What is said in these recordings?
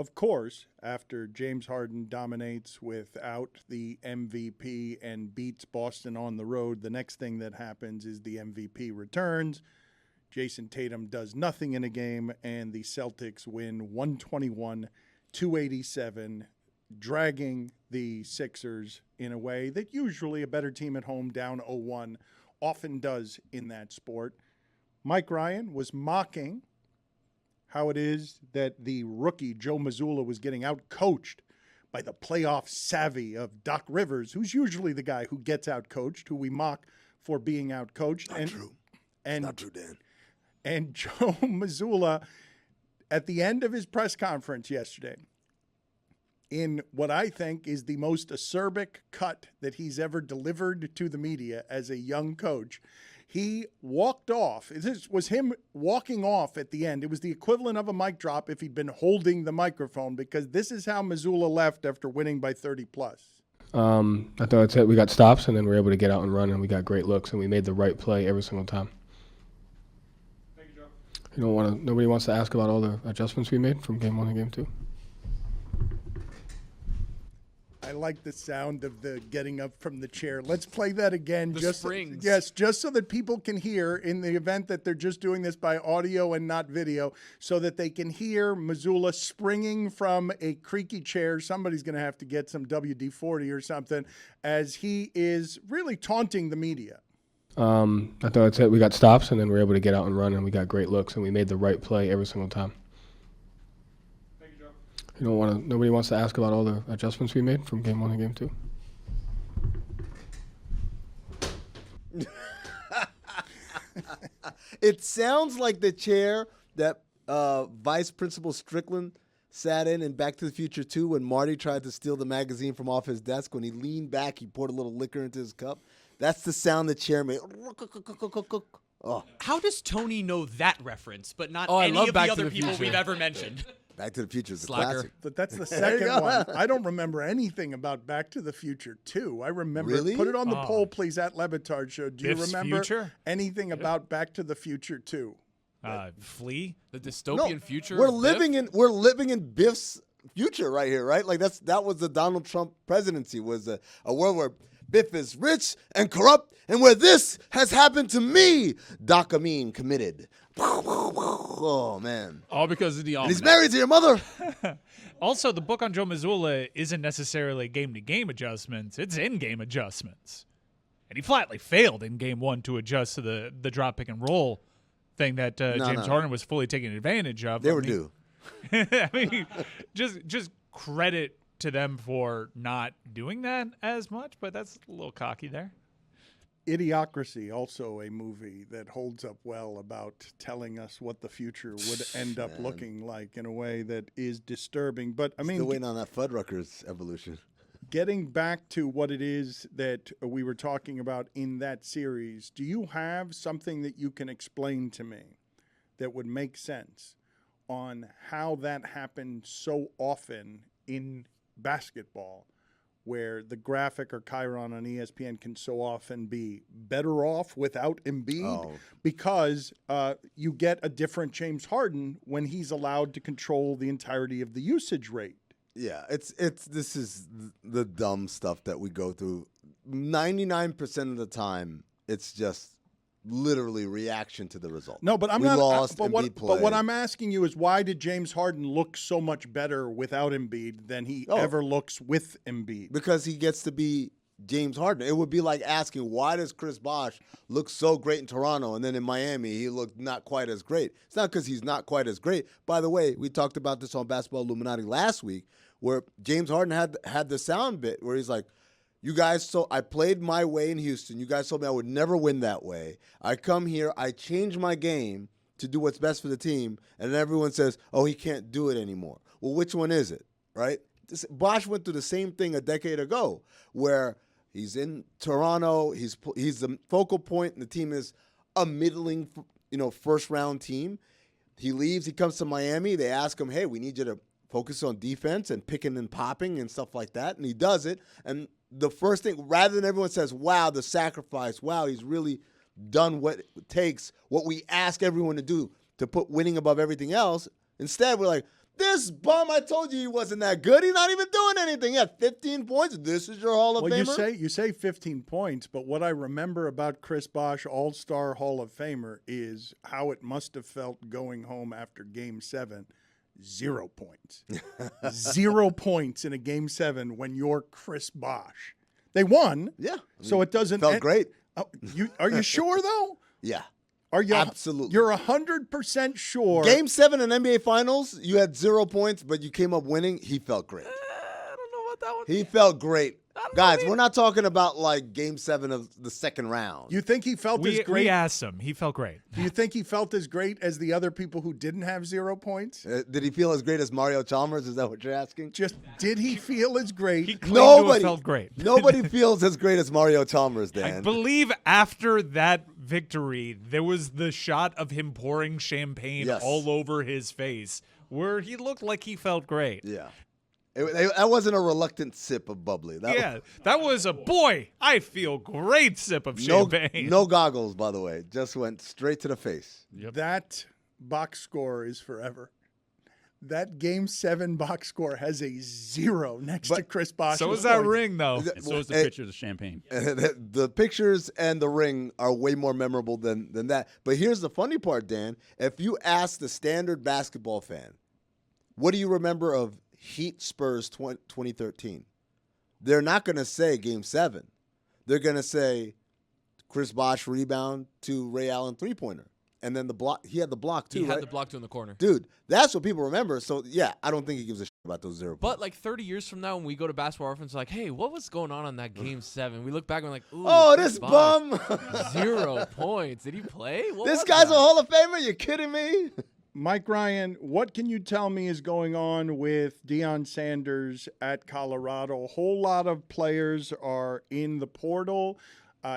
Of course, after James Harden dominates without the MVP and beats Boston on the road, the next thing that happens is the MVP returns. Jason Tatum does nothing in a game, and the Celtics win 121-287, dragging the Sixers in a way that usually a better team at home down 0-1 often does in that sport. Mike Ryan was mocking how it is that the rookie Joe Mazzulla was getting out-coached by the playoff savvy of Doc Rivers, who's usually the guy who gets out-coached, who we mock for being out-coached. Not true. Not true, Dan. And Joe Mazzulla, at the end of his press conference yesterday, in what I think is the most acerbic cut that he's ever delivered to the media as a young coach, he walked off. This was him walking off at the end. It was the equivalent of a mic drop if he'd been holding the microphone, because this is how Mazzulla left after winning by 30-plus. I thought it's it. We got stops, and then we were able to get out and run, and we got great looks, and we made the right play every single time. Thank you, Joe. Nobody wants to ask about all the adjustments we made from game 1 to game 2. I like the sound of the getting up from the chair. Let's play that again. The springs. Yes, just so that people can hear, in the event that they're just doing this by audio and not video, so that they can hear Mazzulla springing from a creaky chair. Somebody's going to have to get some WD-40 or something, as he is really taunting the media. I thought it's it. We got stops, and then we were able to get out and run, and we got great looks, and we made the right play every single time. Thank you, Joe. Nobody wants to ask about all the adjustments we made from game 1 to game 2. It sounds like the chair that Vice Principal Strickland sat in Back to the Future 2 when Marty tried to steal the magazine from off his desk. When he leaned back, he poured a little liquor into his cup. That's the sound the chair made. Oh. How does Tony know that reference, but not I any love of Back the to other the people Future. we've ever mentioned? Back to the Future is a Slacker. classic. But that's the There you second go. one. I don't remember anything about Back to the Future 2. I remember. Really? Put it on the poll, please, at Le Batard Show. Do you Biff's remember future? anything about Back to the Future 2? Flea? The dystopian future. We're of living Biff? in Biff's future right here, right? Like that was the Donald Trump presidency, was a world where Biff is rich and corrupt, and where this has happened to me, Doc Amin committed. Oh man! All because of the And he's almanac. married to your mother. Also, the book on Joe Mazzulla isn't necessarily game-to-game adjustments. It's in-game adjustments. And he flatly failed in Game 1 to adjust to the drop, pick, and roll thing that James Harden was fully taking advantage of. They were due. I mean, just credit to them for not doing that as much, but that's a little cocky there. Idiocracy, also a movie that holds up well about telling us what the future would end up looking like in a way that is disturbing. But I mean, Still waiting on that Fuddruckers evolution. getting back to what it is that we were talking about in that series, do you have something that you can explain to me that would make sense on how that happened so often in basketball, where the graphic or Chiron on ESPN can so often be better off without Embiid because you get a different James Harden when he's allowed to control the entirety of the usage rate? Yeah, this is the dumb stuff that we go through. 99% of the time, it's just literally reaction to the result. No, but I'm we not. Lost, but Embiid what played. I'm asking you is, why did James Harden look so much better without Embiid than he ever looks with Embiid? Because he gets to be James Harden. It would be like asking, why does Chris Bosh look so great in Toronto and then in Miami he looked not quite as great? It's not because he's not quite as great. By the way, we talked about this on Basketball Illuminati last week, where James Harden had the sound bit where he's like, you guys, so I played my way in Houston. You guys told me I would never win that way. I come here, I change my game to do what's best for the team, and then everyone says, oh, he can't do it anymore. Well, which one is it, right? Bosh went through the same thing a decade ago, where he's in Toronto, he's the focal point, and the team is a middling, first-round team. He leaves, he comes to Miami. They ask him, hey, we need you to focus on defense and picking and popping and stuff like that, and he does it, and the first thing, rather than everyone says, wow, the sacrifice, wow, he's really done what it takes, what we ask everyone to do to put winning above everything else, instead we're like, This bum, I told you he wasn't that good. He's not even doing anything. He had 15 points. This is your Hall of Famer? You say 15 points, but what I remember about Chris Bosh, All-Star Hall of Famer, is how it must have felt going home after Game 7. 0 points. 0 points in a Game 7 when you're Chris Bosh. They won. Yeah. So it doesn't Felt great. Are you sure though? Yeah. Are you Absolutely. You're 100% sure. Game 7 in NBA Finals, you had 0 points, but you came up winning. He felt great. I don't know about that one. He felt great. Guys, we're not talking about like Game 7 of the second round. You think he felt as great? We asked him. He felt great. Do you think he felt as great as the other people who didn't have 0 points? Did he feel as great as Mario Chalmers? Is that what you're asking? Just did he feel as great? He claimed to have felt great. Nobody feels as great as Mario Chalmers, Dan. I believe after that victory, there was the shot of him pouring champagne all over his face where he looked like he felt great. Yeah. That wasn't a reluctant sip of bubbly. That was a, boy, I feel great sip of champagne. No goggles, by the way. Just went straight to the face. Yep. That box score is forever. That Game 7 box score has a 0 next to Chris Bosh's So is that points. ring, though. And so is the picture of the champagne. The pictures and the ring are way more memorable than that. But here's the funny part, Dan. If you ask the standard basketball fan, what do you remember of Heat Spurs 2013? They're not going to say Game 7. They're going to say Chris Bosh rebound to Ray Allen three-pointer. And then the block. He had the block, too, He right? had the block too in the corner. Dude, that's what people remember. So, yeah, I don't think he gives a shit about those 0 points. But like 30 years from now, when we go to basketball reference, like, hey, what was going on that Game 7? We look back and we're like, ooh, Oh, Chris this Bosh, bum. 0 points. Did he play? What This was guy's that? a Hall of Famer? You kidding me? Mike Ryan, what can you tell me is going on with Deion Sanders at Colorado? A whole lot of players are in the portal.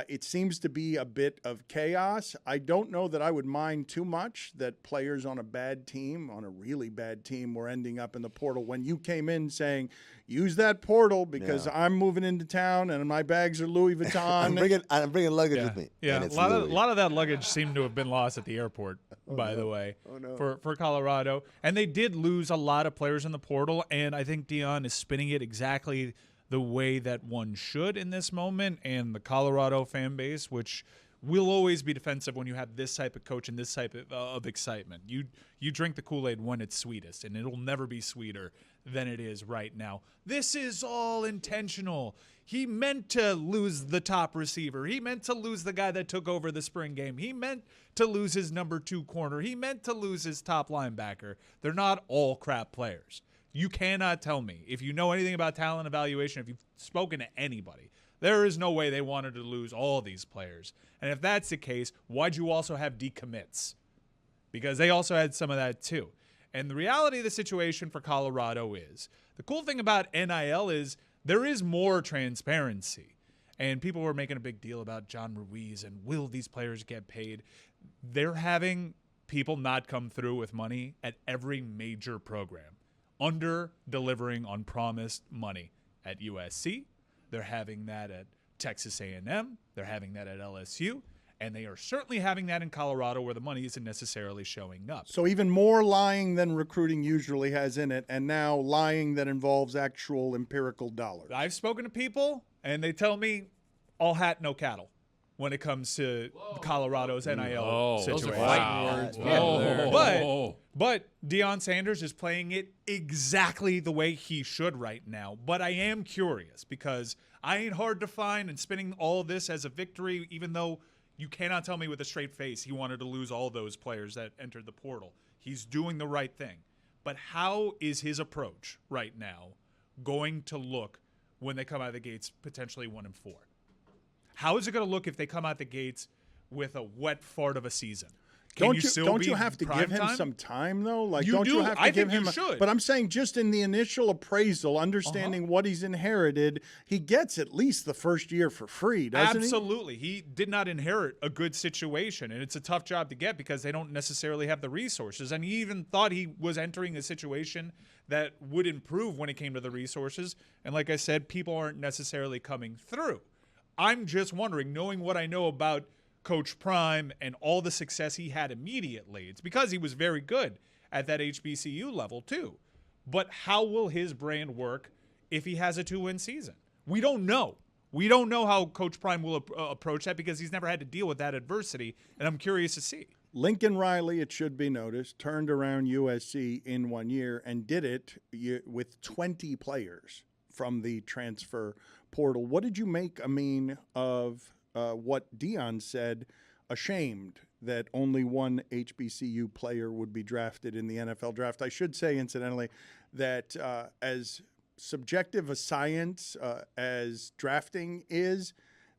It seems to be a bit of chaos. I don't know that I would mind too much that players on a bad team, on a really bad team, were ending up in the portal. When you came in saying, use that portal because I'm moving into town and my bags are Louis Vuitton. I'm bringing luggage with me. Yeah, and a it's lot Louis. of that luggage seemed to have been lost at the airport, by the way, for Colorado. And they did lose a lot of players in the portal, and I think Deion is spinning it exactly the way that one should in this moment, and the Colorado fan base, which will always be defensive when you have this type of coach and this type of excitement. You drink the Kool-Aid when it's sweetest, and it'll never be sweeter than it is right now. This is all intentional. He meant to lose the top receiver. He meant to lose the guy that took over the spring game. He meant to lose his number 2 corner. He meant to lose his top linebacker. They're not all crap players. You cannot tell me, if you know anything about talent evaluation, if you've spoken to anybody, there is no way they wanted to lose all these players. And if that's the case, why'd you also have decommits? Because they also had some of that too. And the reality of the situation for Colorado is, the cool thing about NIL is there is more transparency. And people were making a big deal about John Ruiz and will these players get paid? They're having people not come through with money at every major program. Under-delivering on promised money at USC. They're having that at Texas A&M. They're having that at LSU. And they are certainly having that in Colorado where the money isn't necessarily showing up. So even more lying than recruiting usually has in it, and now lying that involves actual empirical dollars. I've spoken to people, and they tell me all hat, no cattle when it comes to Colorado's NIL situation. Those are fighting words. But Deion Sanders is playing it exactly the way he should right now. But I am curious because I ain't hard to find, and spinning all of this as a victory, even though you cannot tell me with a straight face he wanted to lose all those players that entered the portal. He's doing the right thing. But how is his approach right now going to look when they come out of the gates potentially 1-4? How is it going to look if they come out the gates with a wet fart of a season? Don't you have to give him some time though? Like, don't you have to give him? But I'm saying, just in the initial appraisal, understanding what he's inherited, he gets at least the first year for free, doesn't he? Absolutely. He did not inherit a good situation, and it's a tough job to get because they don't necessarily have the resources. And he even thought he was entering a situation that would improve when it came to the resources. And like I said, people aren't necessarily coming through. I'm just wondering, knowing what I know about Coach Prime and all the success he had immediately, it's because he was very good at that HBCU level too. But how will his brand work if he has a 2-win season? We don't know. We don't know how Coach Prime will approach that because he's never had to deal with that adversity, and I'm curious to see. Lincoln Riley, it should be noticed, turned around USC in 1 year and did it with 20 players from the transfer portal. What did you make, Amin, of what Deion said, ashamed that only one HBCU player would be drafted in the NFL draft? I should say, incidentally, that as subjective a science as drafting is,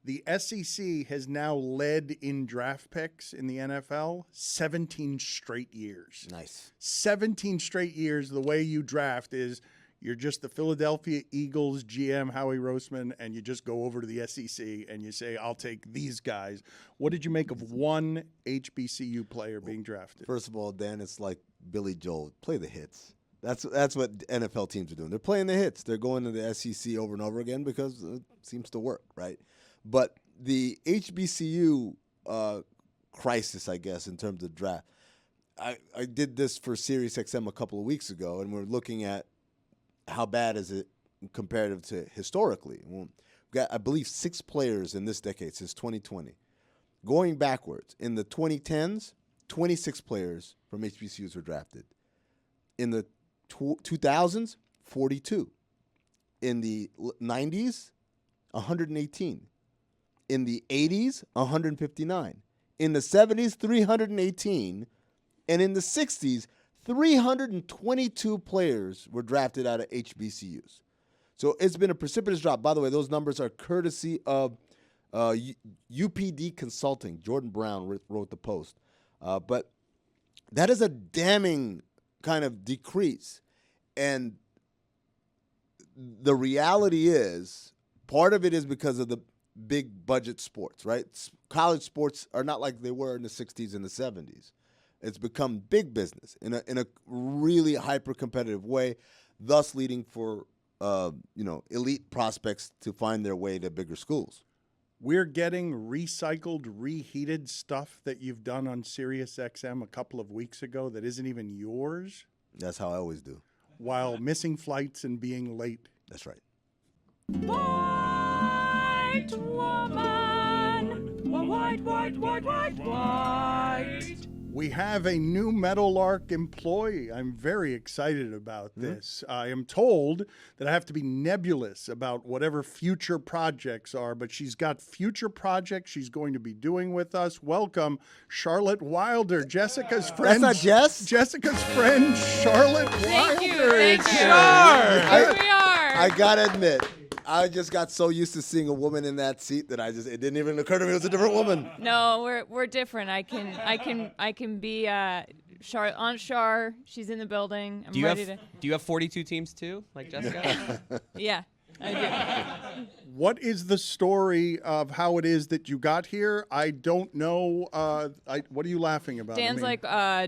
the SEC has now led in draft picks in the NFL 17 straight years. Nice. 17 straight years. The way you draft is you're just the Philadelphia Eagles GM, Howie Roseman, and you just go over to the SEC and you say, I'll take these guys. What did you make of one HBCU player being drafted? First of all, Dan, it's like Billy Joel. Play the hits. That's what NFL teams are doing. They're playing the hits. They're going to the SEC over and over again because it seems to work, right? But the HBCU crisis, I guess, in terms of draft, I did this for SiriusXM a couple of weeks ago, and we're looking at how bad is it comparative to historically. We've got, I believe, 6 players in this decade since 2020. Going backwards, in the 2010s, 26 players from HBCUs were drafted. In the 2000s, 42. In the 90s, 118. In the 80s, 159. In the 70s, 318. And in the 60s, 322 players were drafted out of HBCUs. So it's been a precipitous drop. By the way, those numbers are courtesy of UPD Consulting. Jordan Brown wrote the post. But that is a damning kind of decrease. And the reality is, part of it is because of the big budget sports, right? College sports are not like they were in the 60s and the 70s. It's become big business in a really hyper-competitive way, thus leading for elite prospects to find their way to bigger schools. We're getting recycled, reheated stuff that you've done on SiriusXM a couple of weeks ago that isn't even yours. That's how I always do. While missing flights and being late. That's right. White woman, white, white, white, white, white. We have a new Meadowlark employee. I'm very excited about this. I am told that I have to be nebulous about whatever future projects are, but she's got future projects she's going to be doing with us. Welcome, Charlotte Wilder, Jessica's friend. That's not Jess? Jessica's friend, Charlotte Thank you, Wilder. thank you. Here we are. I gotta admit, I just got so used to seeing a woman in that seat that it didn't even occur to me it was a different woman. No, we're different. I can be Aunt Char. She's in the building. I'm ready to. Do you have 42 teams too, like Jessica? Yeah, I do. What is the story of how it is that you got here? I don't know. What are you laughing about? Dan's like,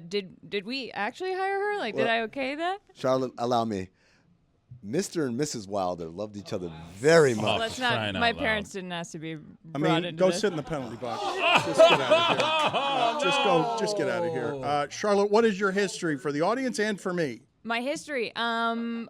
did we actually hire her? Like, did I okay that? Charlotte, allow me. Mr. and Mrs. Wilder loved each other very much. Well, let's not. crying out My loud. parents didn't ask to be brought I mean, into go this. sit in the penalty box. Just get out of here. Just get out of here. Charlotte, what is your history for the audience and for me? My history. I'm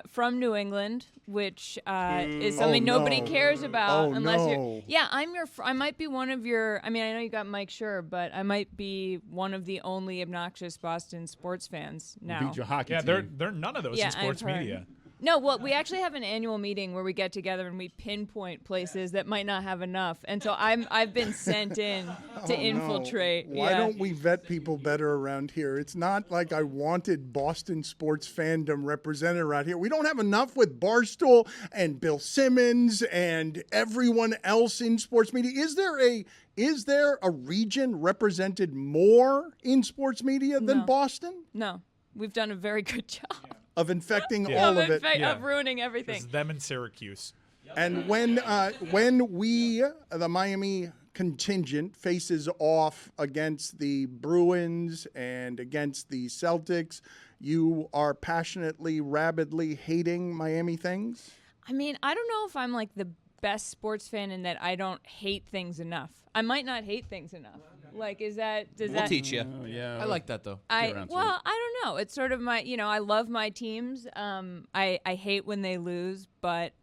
from New England, which is something nobody cares about unless no. you're. Yeah, I might be one of your. I mean, I know you got Mike Schur, but I might be one of the only obnoxious Boston sports fans now. Beat your hockey Yeah, team. they're none of those Yeah, in sports I've heard. media. No, well, we actually have an annual meeting where we get together and we pinpoint places that might not have enough, and so I've been sent in to infiltrate. Why yeah. don't we vet people better around here? It's not like I wanted Boston sports fandom represented around here. We don't have enough with Barstool and Bill Simmons and everyone else in sports media. Is there a region represented more in sports media than No. Boston? No, we've done a very good job Of infecting all of it. of ruining everything. It's them in Syracuse. And when we, the Miami contingent, faces off against the Bruins and against the Celtics, you are passionately, rabidly hating Miami things? I mean, I don't know if I'm like the best sports fan in that I don't hate things enough. I might not hate things enough. Like, does We'll that teach you. Yeah. I like that though. I around to well, I don't know. It's sort of my, I love my teams. I hate when they lose, but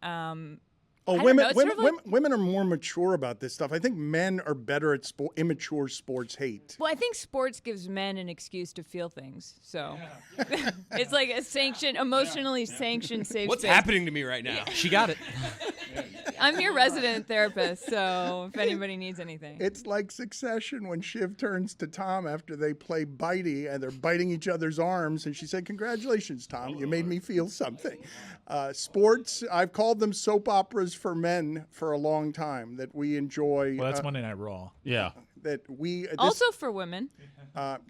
Oh, I don't women, know, it's women, sort of like- women are more mature about this stuff. I think men are better at immature sports hate. well, I think sports gives men an excuse to feel things. So it's like a emotionally sanctioned safe What's space. happening to me right now? She got it. I'm your resident therapist, so if anybody needs anything. It's like Succession when Shiv turns to Tom after they play bitey and they're biting each other's arms, and she said, "Congratulations, Tom, you made me feel something." Sports, I've called them soap operas for men for a long time that we enjoy. Well, that's Monday Night Raw. Yeah. That we Also for women.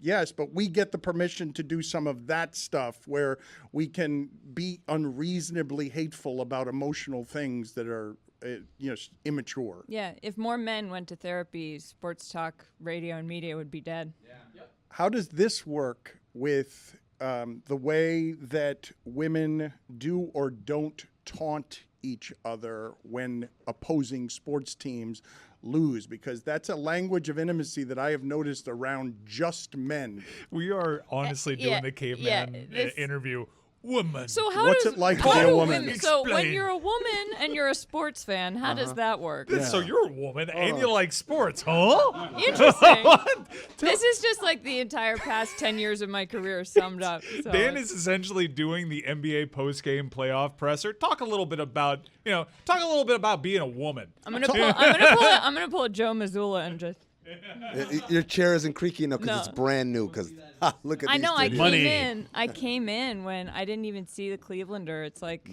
yes, but we get the permission to do some of that stuff where we can be unreasonably hateful about emotional things that are immature. Yeah, if more men went to therapy, sports talk, radio, and media would be dead. How does this work with the way that women do or don't taunt each other when opposing sports teams lose? Because that's a language of intimacy that I have noticed around just men. We are honestly doing yeah, the caveman this- interview. Woman. So how What's does it like to how be a do woman? women- So when Explain. you're a woman and you're a sports fan, how does that work? So you're a woman and you like sports, huh? Interesting. This is just like the entire past 10 years of my career summed up. So Dan is essentially doing the NBA post-game playoff presser. Talk a little bit about being a woman. I'm gonna pull a Joe Mazzulla and just. Your chair isn't creaky enough because No. it's brand new. Because look at I these know. I titties. Money. came in when I didn't even see the Clevelander. It's like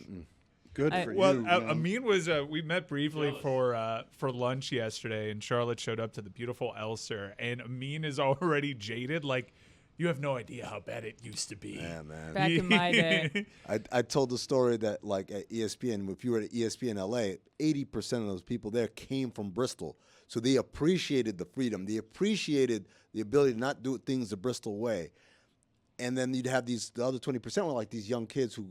Good for Well, you. man. Amin was. We met briefly for lunch yesterday, and Charlotte showed up to the beautiful Elster, and Amin is already jaded. Like, you have no idea how bad it used to be. Yeah, man. back in my day. I told the story that, like, at ESPN, if you were at ESPN LA, 80% of those people there came from Bristol. So they appreciated the freedom. They appreciated the ability to not do things the Bristol way. And then you'd have the other 20% were like these young kids who've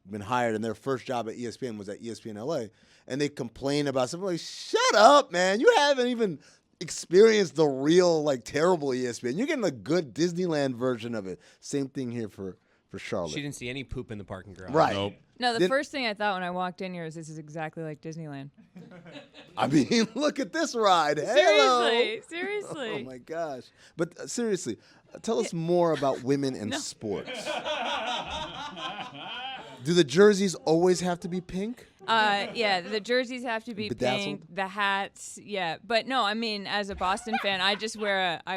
been hired and their first job at ESPN was at ESPN LA. And they complain about something like, shut up, man. You haven't even experienced the real, like, terrible ESPN. You're getting a good Disneyland version of it. Same thing here for Charlotte. She didn't see any poop in the parking garage. Right. Nope. No, the Did- first thing I thought when I walked in here is this is exactly like Disneyland. I mean, look at this ride. Hello. Seriously. Oh my gosh! But seriously, tell us more about women and sports. Do the jerseys always have to be pink? Yeah, the jerseys have to be Bedazzled? pink. The hats, yeah. But no, I mean, as a Boston fan, I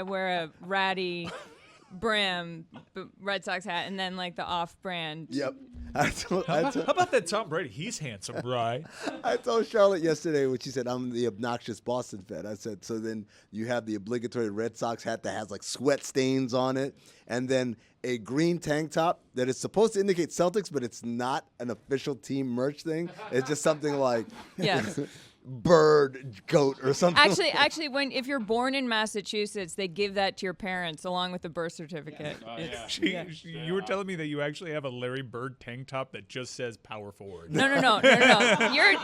wear a ratty brim Red Sox hat and then like the off-brand. Yep. I told How about that Tom Brady? He's handsome, right? I told Charlotte yesterday when she said, I'm the obnoxious Boston fan. I said, so then you have the obligatory Red Sox hat that has like sweat stains on it, and then a green tank top that is supposed to indicate Celtics, but it's not an official team merch thing. It's just something like Yes. bird, goat, or something. Actually, if you're born in Massachusetts, they give that to your parents along with the birth certificate. It's- yeah. You were telling me that you actually have a Larry Bird tank top that just says power forward. No.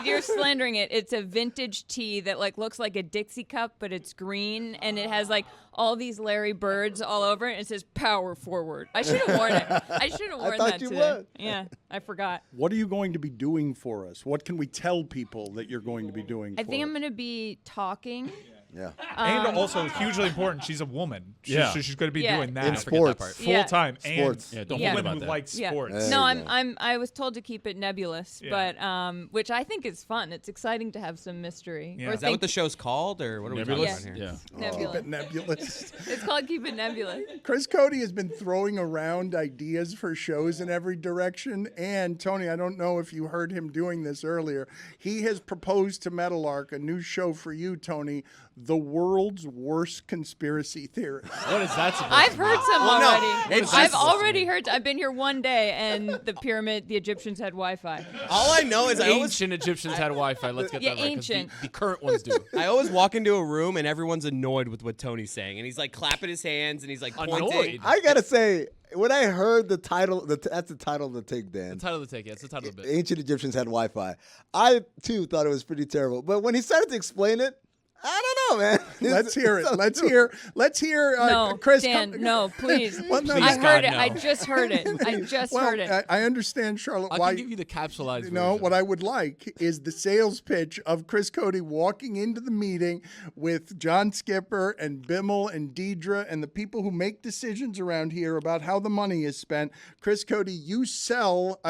You're slandering it. It's a vintage tee that like looks like a Dixie cup, but it's green and it has like all these Larry Birds all over it. And it says power forward. I should have worn it. I should have worn thought that you today. would. Yeah, I forgot. What are you going to be doing for us? What can we tell people that you're going to be doing I for think us? I'm going to be talking. Yeah. And also, hugely important, she's a woman. Yeah. She's going to be Yeah. doing In that sports. full Yeah. time. Sports. And Yeah, don't a forget woman about who that. likes Yeah. sports. There No, you go. I was told to keep it nebulous, Yeah. but which I think is fun. It's exciting to have some mystery. Yeah. Or Is Is that what the show's called, or what are we talking Nebulous? about here? Yeah. nebulous. Keep it nebulous. It's called Keep It Nebulous. Chris Cote has been throwing around ideas for shows in every direction. And, Tony, I don't know if you heard him doing this earlier. He has proposed to Meadowlark a new show for you, Tony, The World's Worst Conspiracy Theory. What is that supposed I've to heard some Well, no, already. it's I've just- already heard. I've been here one day, and the pyramid, the Egyptians had Wi-Fi. All I know is be? I always Ancient Egyptians had Wi-Fi. Let's get Yeah, that right. 'cause ancient. The current ones do. I always walk into a room and everyone's annoyed with what Tony's saying, and he's like clapping his hands and he's like pointing. Annoyed. I gotta say, when I heard the title, that's the title of the take, Dan. The title of the take. Yeah, it's the title of the bit. Ancient Egyptians had Wi-Fi. I too thought it was pretty terrible, but when he started to explain it, I don't know, man. Let's hear it. So Let's true. hear. Let's hear. No, Chris. Dan, no, please. Well, no, I no. heard God, it. no. I just heard it. I just Well, heard it. I understand, Charlotte. I why can give you the capsulized No, version. what I would like is the sales pitch of Chris Cote walking into the meeting with John Skipper and Bimmel and Deidre and the people who make decisions around here about how the money is spent. Chris Cote, you sell.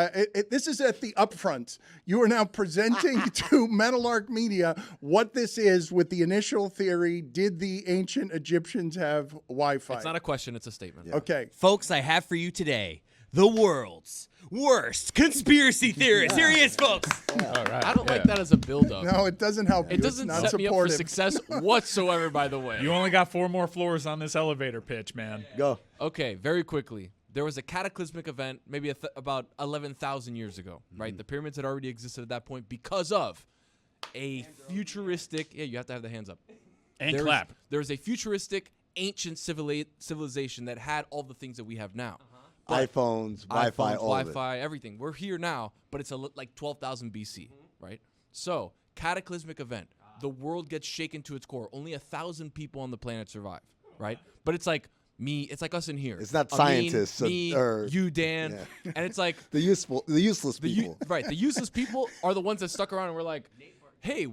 This is at the upfront. You are now presenting to Meadowlark Media what this is with the initial theory. Did the ancient Egyptians have Wi-Fi? It's not a question, it's a statement. Okay. Folks, I have for you today the world's worst conspiracy theorist. Here he is, folks. All right. I don't like that as a build-up. No, it doesn't help you. It doesn't it's not set me up for supportive. success whatsoever, by the way. You only got 4 more floors on this elevator pitch, man. Go. Okay, very quickly. There was a cataclysmic event maybe about 11,000 years ago, right? The pyramids had already existed at that point because of a futuristic... Yeah, you have to have the hands up. And clap. There's a futuristic, ancient civilization that had all the things that we have now. iPhones, Wi-Fi, all of it. Wi-Fi, everything. We're here now, but it's like 12,000 BC, right? So, cataclysmic event. The world gets shaken to its core. Only 1,000 people on the planet survive, right? But it's like me. It's like us in here. It's not Amin, scientists, me, or- you, Dan, Yeah. and it's like The useless people. right. The useless people are the ones that stuck around and were like, "Hey,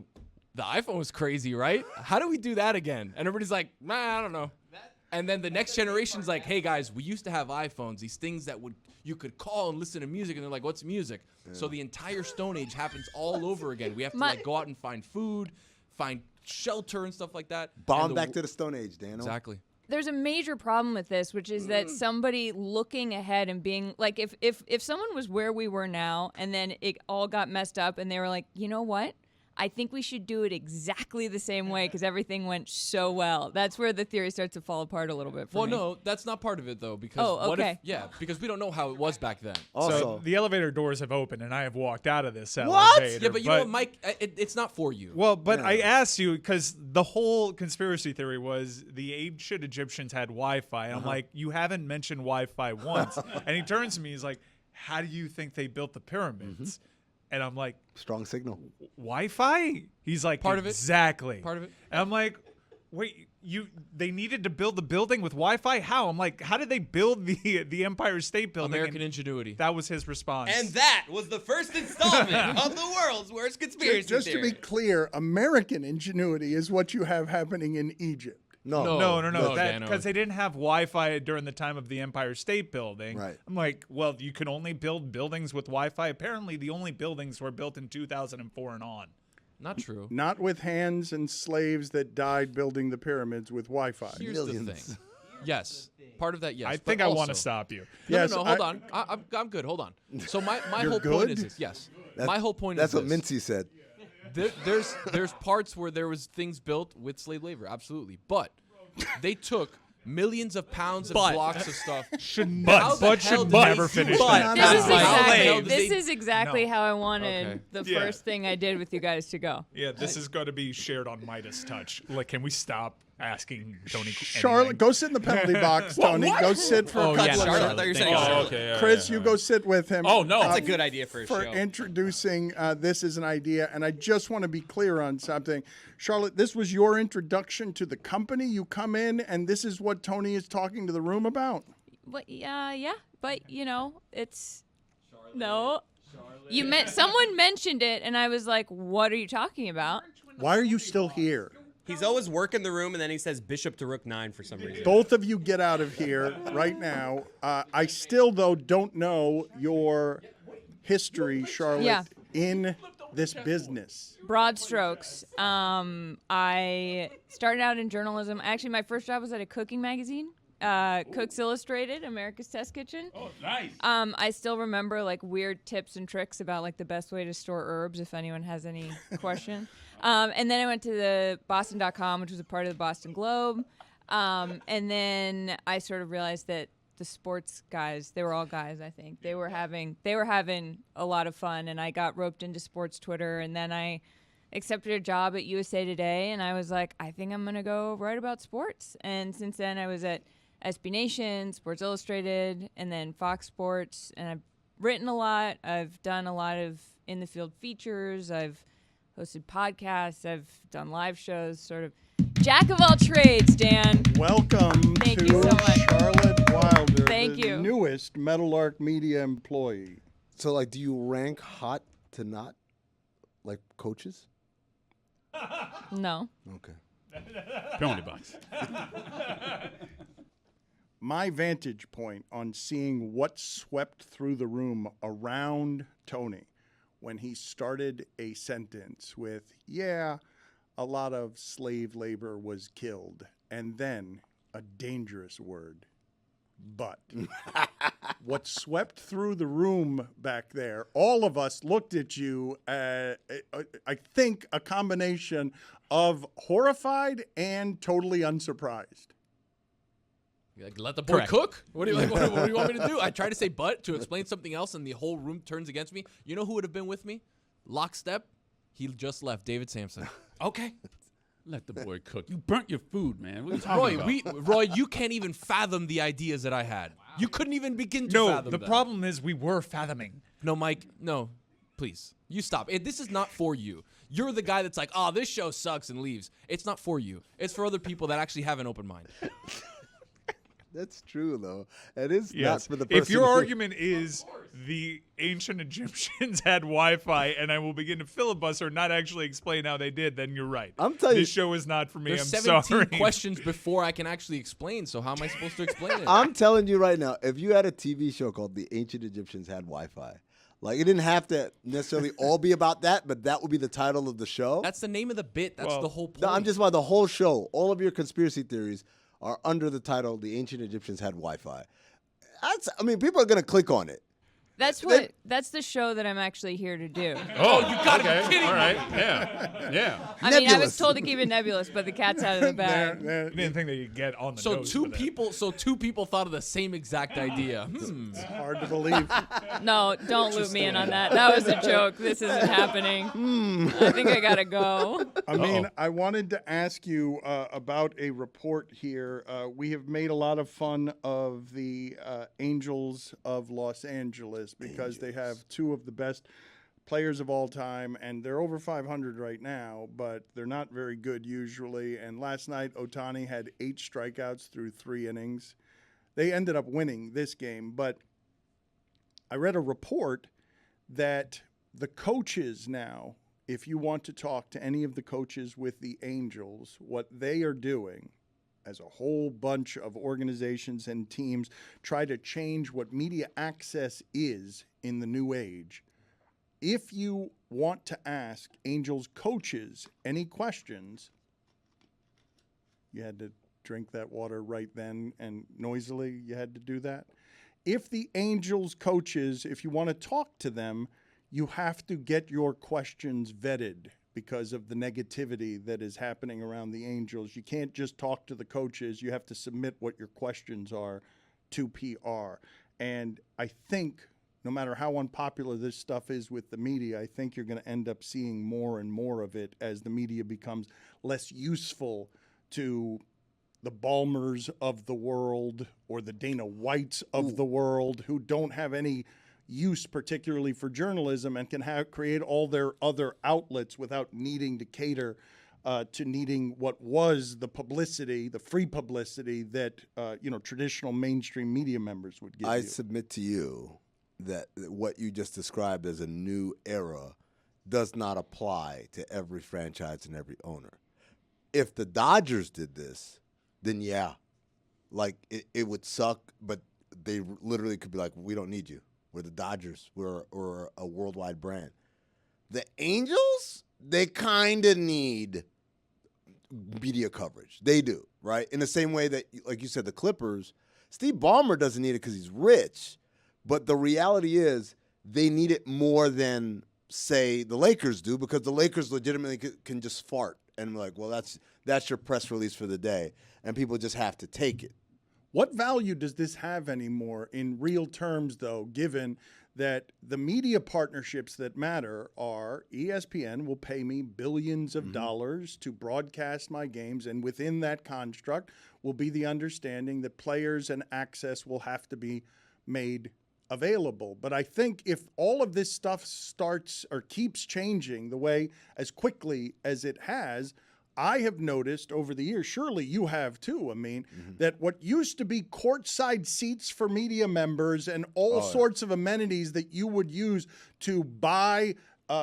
the iPhone was crazy, right? How do we do that again?" And everybody's like, "Nah, I don't know." And then the next generation's like, "Hey guys, we used to have iPhones, these things that you could call and listen to music." And they're like, "What's music?" So the entire Stone Age happens all over again. We have to like go out and find food, find shelter and stuff like that. Bomb And back to the Stone Age, Daniel. exactly. There's a major problem with this, which is that somebody looking ahead and being like, if someone was where we were now and then it all got messed up and they were like, you know what? I think we should do it exactly the same way because everything went so well. That's where the theory starts to fall apart a little bit for Well, me. no, that's not part of it though, because Oh, what if? okay. Yeah, because we don't know how it was back then. Also, So the elevator doors have opened, and I have walked out of this What? elevator. Yeah, but you know what, Mike? It's not for you. Well, but I asked you because the whole conspiracy theory was the ancient Egyptians had Wi-Fi. And I'm like, you haven't mentioned Wi-Fi once. And he turns to me, he's like, how do you think they built the pyramids? And I'm like, strong signal. Wi-Fi? He's like, Part of it. Exactly. Part of it. And I'm like, wait, they needed to build the building with Wi-Fi? How? I'm like, how did they build the Empire State Building? American And ingenuity. that was his response. And that was the first installment of the world's worst conspiracy Just to theory. be clear, American ingenuity is what you have happening in Egypt. No, No, Dano. because they didn't have Wi-Fi during the time of the Empire State Building. Right. I'm like, well, you can only build buildings with Wi-Fi. Apparently, the only buildings were built in 2004 and on. Not true. Not with hands and slaves that died building the pyramids with Wi-Fi. Here's Millions. the thing. Yes, part of that. Yes. I but think I want to also- stop you. No, Yes, no, hold on. I'm good. Hold on. So my You're whole point is good? this. Yes. My whole point is That's what this. Mincy said. There's parts where there was things built with slave labor, absolutely, but they took millions of pounds of blocks of stuff. How the hell should did they never do finish it? that. This is How the hell exactly, did this they- is exactly No. how I wanted Okay. the Yeah. first thing I did with you guys to go. Yeah, this is going to be shared on Midas Touch. Like, can we stop asking Tony? Charlotte, anything? go sit in the penalty box, Tony. Go sit for Oh, a yeah, couple Charlotte, I of thought you were minutes. saying Oh, Charlotte. okay. Yeah, Chris, yeah, you yeah. go sit with him. Oh, no. That's a good idea for a For show. introducing this as an idea, and I just want to be clear on something. Charlotte, this was your introduction to the company. You come in, and this is what Tony is talking to the room about. But yeah, but you know, it's no. You met someone mentioned it, and I was like, "What are you talking about?" Why are you still here? He's always working the room, and then he says bishop to rook 9 for some reason. Both of you get out of here right now. I still, though, don't know your history, Charlotte, Yeah. in this business. Broad strokes. I started out in journalism. Actually, my first job was at a cooking magazine, Cooks Illustrated, America's Test Kitchen. Oh, nice. I still remember like weird tips and tricks about like the best way to store herbs if anyone has any question. And then I went to the Boston.com, which was a part of the Boston Globe. And then I sort of realized that the sports guys, they were all guys, I think. They were having a lot of fun, and I got roped into sports Twitter, and then I accepted a job at USA Today, and I was like, I think I'm going to go write about sports. And since then I was at SB Nation, Sports Illustrated, and then Fox Sports, and I've written a lot. I've done a lot of in-the-field features. I've hosted podcasts. I've done live shows, sort of jack of all trades, Dan. Welcome Thank to you so much. Charlotte Wilder, Thank the you. newest Meadowlark Media employee. So, like, do you rank hot to not, like, coaches? No. Okay. Penalty box. My vantage point on seeing what swept through the room around Tony when he started a sentence with, yeah, a lot of slave labor was killed, and then a dangerous word, but. What swept through the room back there, all of us looked at you, I think a combination of horrified and totally unsurprised. Like, let the boy Correct. cook? What do you want me to do? I try to say but to explain something else, and the whole room turns against me. You know who would have been with me? Lockstep. He just left. David Sampson. Okay. Let the boy cook. You burnt your food, man. What are you talking about? Roy, you can't even fathom the ideas that I had. You couldn't even begin to No, fathom the them. problem is we were fathoming. No, Mike. No, please. You stop. This is not for you. You're the guy that's like, oh, this show sucks and leaves. It's not for you. It's for other people that actually have an open mind. That's true, though. It is not for the person. If your who- argument is the ancient Egyptians had Wi-Fi and I will begin to filibuster, not actually explain how they did, then you're right. I'm telling you- this show is not for me. There's I'm 17 sorry. questions before I can actually explain, so how am I supposed to explain it? I'm telling you right now, if you had a TV show called The Ancient Egyptians Had Wi-Fi, like, it didn't have to necessarily all be about that, but that would be the title of the show. That's the name of the bit. That's Well, the whole point. No, I'm just about the whole show. All of your conspiracy theories are under the title "The Ancient Egyptians Had Wi-Fi." People are gonna click on it. That's the show that I'm actually here to do. Oh, you gotta be kidding me. All right. Yeah. Yeah. I mean, I was Nebulous. told to keep it nebulous, but the cat's out of the bag. You didn't think that you'd get on the So nose two with it. people thought of the same exact idea. Hard to believe. No, don't loop me in on that. That was a joke. This isn't happening. I think I gotta go. I mean, I wanted to ask you about a report here. We have made a lot of fun of the Angels of Los Angeles because they have two of the best players of all time, and they're over 500 right now, but they're not very good usually. And last night, Ohtani had 8 strikeouts through 3 innings. They ended up winning this game, but I read a report that the coaches now, if you want to talk to any of the coaches with the Angels, what they are doing as a whole bunch of organizations and teams try to change what media access is in the new age. If you want to ask Angels coaches any questions, you had to drink that water right then and noisily you had to do that. If the Angels coaches, if you want to talk to them, you have to get your questions vetted because of the negativity that is happening around the Angels. You can't just talk to the coaches. You have to submit what your questions are to PR. And I think no matter how unpopular this stuff is with the media, I think you're going to end up seeing more and more of it as the media becomes less useful to the Ballmers of the world or the Dana Whites of the world who don't have any use particularly for journalism and can create all their other outlets without needing to cater to needing what was the publicity, the free publicity that traditional mainstream media members would give I you. submit to you that what you just described as a new era does not apply to every franchise and every owner. If the Dodgers did this, then yeah, like it would suck, but they literally could be like, we don't need you. We're the Dodgers. We're a worldwide brand. The Angels, they kind of need media coverage. They do, right? In the same way that, like you said, the Clippers, Steve Ballmer doesn't need it because he's rich. But the reality is they need it more than, say, the Lakers do, because the Lakers legitimately can just fart and be like, well, that's your press release for the day, and people just have to take it. What value does this have anymore in real terms, though, given that the media partnerships that matter are ESPN will pay me billions of dollars to broadcast my games, and within that construct will be the understanding that players and access will have to be made available. But I think if all of this stuff starts or keeps changing the way as quickly as it has, I have noticed over the years, surely you have too, that what used to be courtside seats for media members and all sorts of amenities that you would use to buy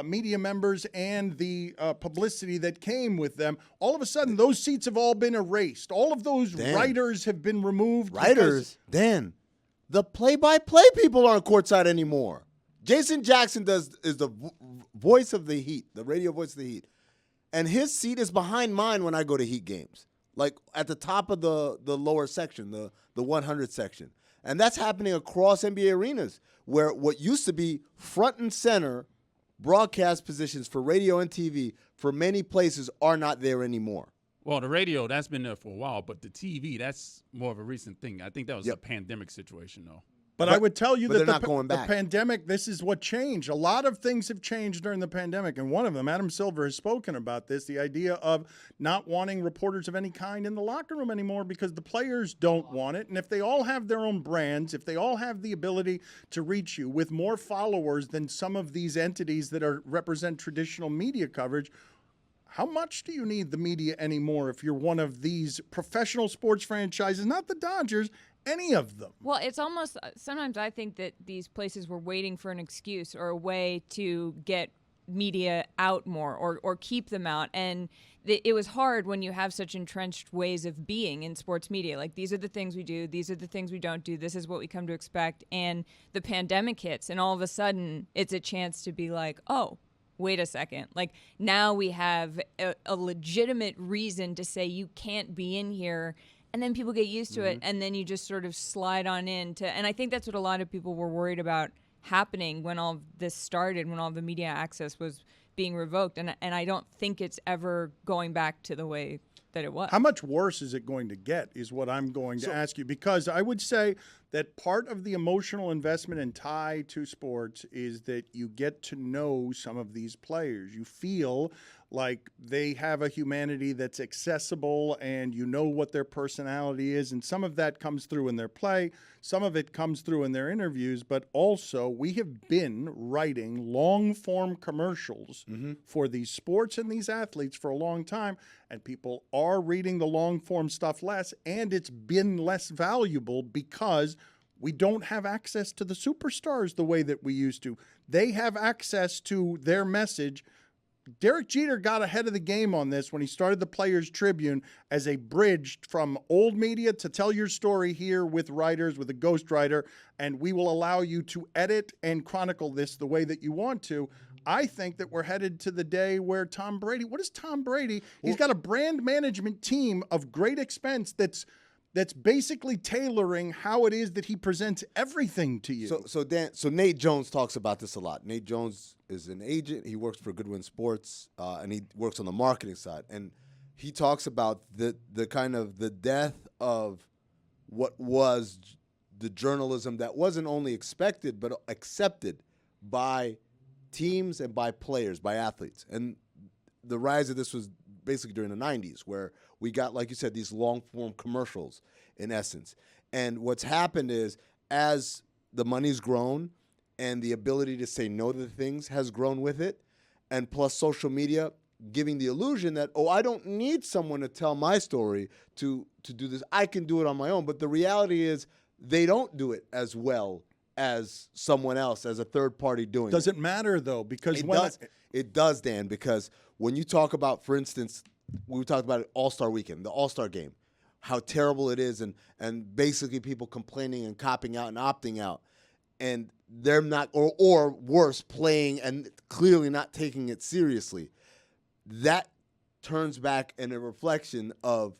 media members and the publicity that came with them, all of a sudden those seats have all been erased. All of those writers have been removed. Writers? Dan, the play-by-play people aren't courtside anymore. Jason Jackson is the voice of the Heat, the radio voice of the Heat. And his seat is behind mine when I go to Heat games, like at the top of the lower section, the 100 section. And that's happening across NBA arenas, where what used to be front and center broadcast positions for radio and TV for many places are not there anymore. Well, the radio, that's been there for a while, but the TV, that's more of a recent thing. I think that was a pandemic situation, though. But I would tell you that the pandemic, this is what changed. A lot of things have changed during the pandemic, and one of them, Adam Silver has spoken about this, the idea of not wanting reporters of any kind in the locker room anymore because the players don't want it. And if they all have their own brands, if they all have the ability to reach you with more followers than some of these entities that represent traditional media coverage, how much do you need the media anymore if you're one of these professional sports franchises, not the Dodgers, any of them? Well, it's almost sometimes I think that these places were waiting for an excuse or a way to get media out more or keep them out. And it was hard when you have such entrenched ways of being in sports media. Like, these are the things we do. These are the things we don't do. This is what we come to expect. And the pandemic hits, and all of a sudden it's a chance to be like, oh, wait a second. Like, now we have a legitimate reason to say you can't be in here. And then people get used to it, and then you just sort of slide on into. And I think that's what a lot of people were worried about happening when all this started, when all the media access was being revoked. And I don't think it's ever going back to the way that it was. How much worse is it going to get is what I'm going to ask you, because I would say that part of the emotional investment and tie to sports is that you get to know some of these players. You feel like they have a humanity that's accessible and you know what their personality is. And some of that comes through in their play. Some of it comes through in their interviews. But also, we have been writing long-form commercials for these sports and these athletes for a long time. And people are reading the long-form stuff less. And it's been less valuable because we don't have access to the superstars the way that we used to. They have access to their message. Derek Jeter got ahead of the game on this when he started the Players Tribune as a bridge from old media to tell your story here with writers, with a ghostwriter, and we will allow you to edit and chronicle this the way that you want to. I think that we're headed to the day where Tom Brady, what is Tom Brady? He's got a brand management team of great expense that's basically tailoring how it is that he presents everything to you. So Nate Jones talks about this a lot. Nate Jones is an agent. He works for Goodwin Sports, and he works on the marketing side. And he talks about the kind of the death of what was the journalism that wasn't only expected but accepted by teams and by players, by athletes. And the rise of this was basically during the 90s, where we got, like you said, these long-form commercials, in essence. And what's happened is, as the money's grown and the ability to say no to things has grown with it, and plus social media giving the illusion that, oh, I don't need someone to tell my story to do this. I can do it on my own. But the reality is they don't do it as well as someone else, as a third party doing it. Does it matter, though? Because it does, Dan, because when you talk about, for instance, we talked about it All-Star Weekend, the All-Star Game, how terrible it is, and basically people complaining and copping out and opting out, and they're not, or worse, playing and clearly not taking it seriously. That turns back in a reflection of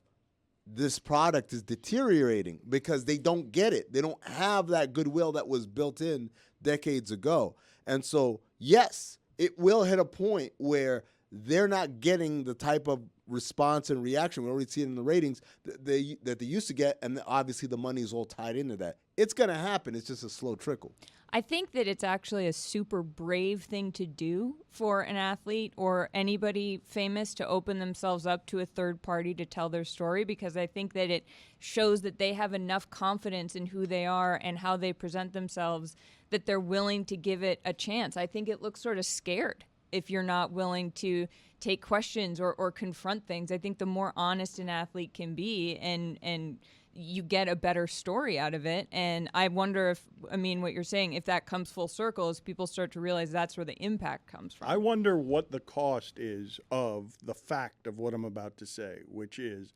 this product is deteriorating because they don't get it. They don't have that goodwill that was built in decades ago. And so, yes, it will hit a point where they're not getting the type of response and reaction. We already see it in the ratings that they used to get, and obviously the money is all tied into that. It's going to happen. It's just a slow trickle. I think that it's actually a super brave thing to do for an athlete or anybody famous to open themselves up to a third party to tell their story, because I think that it shows that they have enough confidence in who they are and how they present themselves that they're willing to give it a chance. I think it looks sort of scared if you're not willing to take questions or confront things. I think the more honest an athlete can be and you get a better story out of it. And I wonder if, I mean, what you're saying, if that comes full circle, as people start to realize that's where the impact comes from. I wonder what the cost is of the fact of what I'm about to say, which is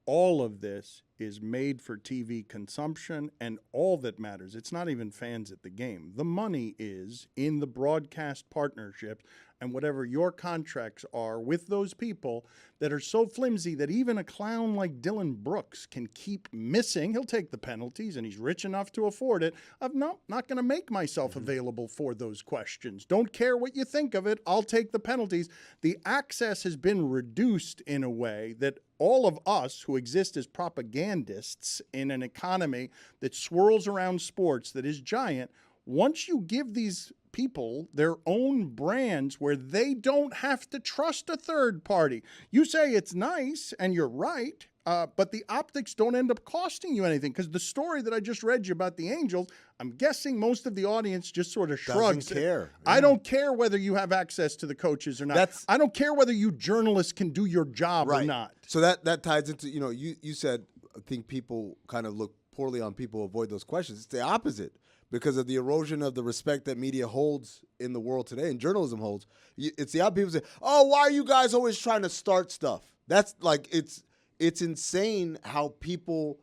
all of this is made for TV consumption, and all that matters, it's not even fans at the game. The money is in the broadcast partnerships and whatever your contracts are with those people that are so flimsy that even a clown like Dylan Brooks can keep missing. He'll take the penalties, and he's rich enough to afford it. I'm not going to make myself available for those questions. Don't care what you think of it. I'll take the penalties. The access has been reduced in a way that all of us who exist as propagandists in an economy that swirls around sports that is giant, once you give these people their own brands where they don't have to trust a third party. You say it's nice, and you're right, but the optics don't end up costing you anything, because the story that I just read you about the Angels, I'm guessing most of the audience just sort of shrugs. Doesn't care. I don't care whether you have access to the coaches or not. I don't care whether you journalists can do your job or not. So that ties into, you said, I think people kind of look poorly on people who avoid those questions. It's the opposite. Because of the erosion of the respect that media holds in the world today and journalism holds. It's the odd people say, oh, why are you guys always trying to start stuff? That's like, it's insane how people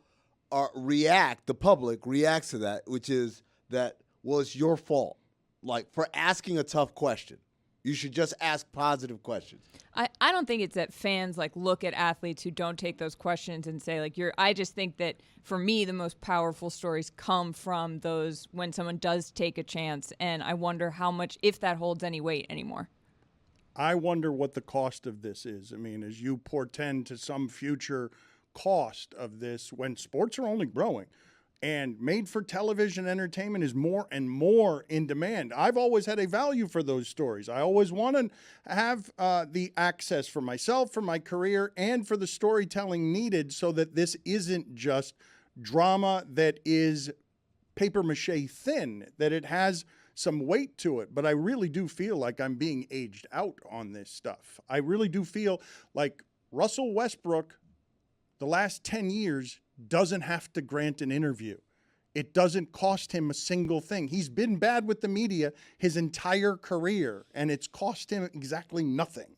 the public reacts to that, which is that, well, it's your fault. Like, for asking a tough question. You should just ask positive questions. I don't think it's that fans look at athletes who don't take those questions and say I just think that for me the most powerful stories come from those when someone does take a chance, and I wonder how much, if that holds any weight anymore. I wonder what the cost of this is. I mean, as you portend to some future cost of this when sports are only growing. And made-for-television entertainment is more and more in demand. I've always had a value for those stories. I always want to have the access for myself, for my career, and for the storytelling needed so that this isn't just drama that is papier-mâché thin, that it has some weight to it. But I really do feel like I'm being aged out on this stuff. I really do feel like Russell Westbrook, the last 10 years, doesn't have to grant an interview. It doesn't cost him a single thing. He's been bad with the media his entire career, and it's cost him exactly nothing.